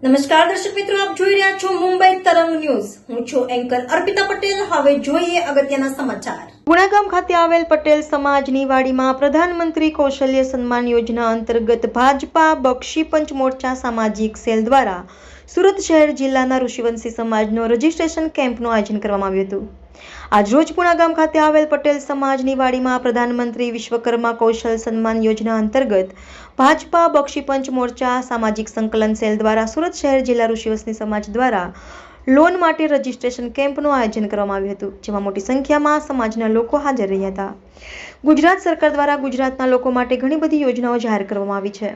નમસ્કાર દર્શક મિત્રો, આપ જોઈ રહ્યા છો મુંબઈ તરંગ ન્યૂઝ. હું છું એન્કર અર્પિતા પટેલ. હવે જોઈએ અગત્યના સમાચાર. ગુણાગામ ખાતે આવેલ પટેલ સમાજની વાડીમાં પ્રધાનમંત્રી કૌશલ્ય સન્માન યોજના અંતર્ગત ભાજપા બક્ષી પંચ મોરચા સામાજિક સેલ દ્વારા સુરત શહેર જિલ્લાના ઋષિવંશી સમાજનો રજીસ્ટ્રેશન કેમ્પનું આયોજન કરવામાં આવ્યું હતું. આજરોજ ગુણાગામ ખાતે આવેલ પટેલ સમાજની વાડીમાં પ્રધાનમંત્રી વિશ્વકર્મા કૌશલ સન્માન યોજના અંતર્ગત ભાજપા બક્ષી પંચ મોરચા સામાજિક સંકલન સેલ દ્વારા સુરત શહેર જિલ્લા ઋષિવંશી સમાજ દ્વારા લોન માટે રજીસ્ટ્રેશન કેમ્પનું આયોજન કરવામાં આવ્યું હતું, જેમાં મોટી સંખ્યામાં સમાજના લોકો હાજર રહ્યા હતા. ગુજરાત સરકાર દ્વારા ગુજરાતના લોકો માટે ઘણી બધી યોજનાઓ જાહેર કરવામાં આવી છે.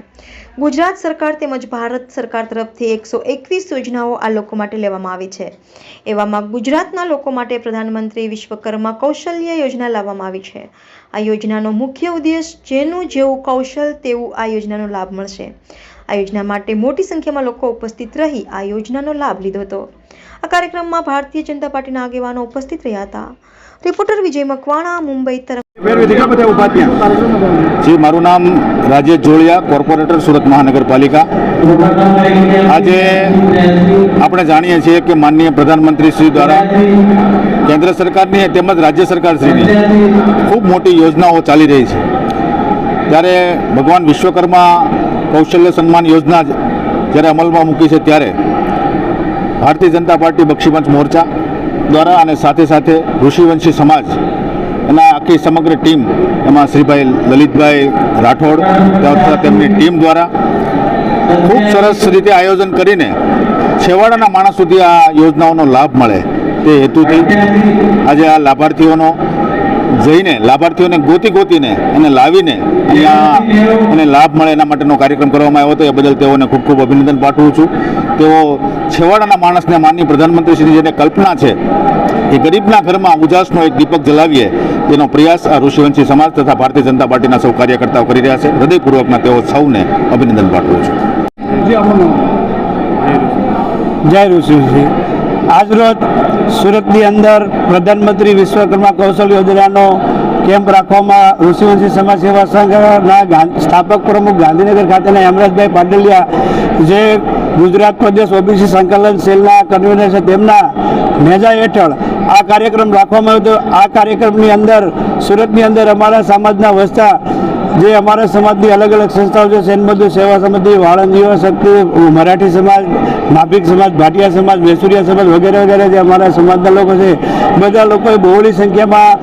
ગુજરાત સરકાર તેમજ ભારત સરકાર તરફથી 121 યોજનાઓ આ લોકો માટે લેવામાં આવી છે. એવામાં ગુજરાતના લોકો માટે પ્રધાનમંત્રી વિશ્વકર્મા કૌશલ્ય યોજના લાવવામાં આવી છે. આ યોજનાનો મુખ્ય ઉદ્દેશ જેનું જેવું કૌશલ તેવું આ યોજનાનો લાભ મળશે. આ યોજના માટે મોટી સંખ્યામાં લોકો ઉપસ્થિત રહી આ યોજનાનો લાભ લીધો હતો. આ કાર્યક્રમમાં ભારતીય જનતા પાર્ટીના આગેવાનો ઉપસ્થિત રહ્યા હતા. રિપોર્ટર વિજય મકવાણા, મુંબઈ તરફ. જી, મારું નામ રાજેશ જોડિયા, કોર્પોરેટર સુરત મહાનગરપાલિકા. આજે આપણે જાણીએ છીએ કે માનનીય પ્રધાનમંત્રી શ્રી દ્વારા કેન્દ્ર સરકારની તેમજ રાજ્ય સરકારશ્રીની ખૂબ મોટી યોજનાઓ ચાલી રહી છે. ત્યારે ભગવાન વિશ્વકર્મા કૌશલ્ય સન્માન યોજના જ્યારે અમલમાં મૂકી છે, ત્યારે ભારતીય જનતા પાર્ટી બક્ષી પંચ મોરચા દ્વારા અને સાથે સાથે ઋષિવંશી સમાજ એના આખી સમગ્ર ટીમ, એમાં શ્રીભાઈ લલિતભાઈ રાઠોડ તથા તેમની ટીમ દ્વારા ખૂબ સરસ રીતે આયોજન કરીને છેવાડાના માણસ સુધી આ યોજનાઓનો લાભ મળે તે હેતુથી આજે આ લાભાર્થીઓનો જઈને લાભાર્થીઓને ગોતીને એને લાવીને અહીંયા એને લાભ મળે એના માટેનો કાર્યક્રમ કરવામાં આવ્યો હતો. એ બદલ તેઓને ખૂબ ખૂબ અભિનંદન પાઠવું છું. તેઓ છેવાડાના માણસને માનનીય પ્રધાનમંત્રીશ્રીની જેને કલ્પના છે એ ગરીબના ઘરમાં ઉજાસનો એક દીપક જલાવીએ તેનો પ્રયાસ આ ઋષિવંશી સમાજ તથા ભારતીય જનતા પાર્ટીના સૌ કાર્યકર્તાઓ કરી રહ્યા છે. હૃદયપૂર્વકના તેઓ સૌને અભિનંદન પાઠવું છું. જય ઋષિવંશી. આજરોજ સુરતની અંદર પ્રધાનમંત્રી વિશ્વકર્મા કૌશલ યોજનાનો કેમ્પ રાખવામાં ઋષિવંશી સમાજ સેવા સંઘના સ્થાપક પ્રમુખ ગાંધીનગર ખાતેના હેમરાજભાઈ પાટલિયા, જે ગુજરાત પ્રદેશ ઓબીસી સંકલન સેલના કન્વીનર છે, તેમના નેજા હેઠળ આ કાર્યક્રમ રાખવામાં આવ્યો હતો. આ કાર્યક્રમની અંદર સુરતની અંદર અમારા સમાજના વસતા જે અમારા સમાજની અલગ અલગ સંસ્થાઓ છે, સેનબંધુ સેવા સમિતિ, વાળંદ યુવા શક્તિ, મરાઠી સમાજ, નાભિક સમાજ, ભાટિયા સમાજ, વેસુરિયા સમાજ વગેરે વગેરે જે અમારા સમાજના લોકો છે, બધા લોકોએ બહોળી સંખ્યામાં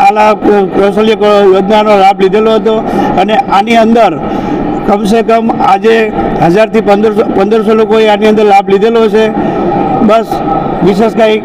આ કૌશલ્ય યોજનાનો લાભ લીધેલો હતો. અને આની અંદર કમસે કમ આજે 1000થી 1500 લોકોએ આની અંદર લાભ લીધેલો છે. બસ વિશેષ કંઈ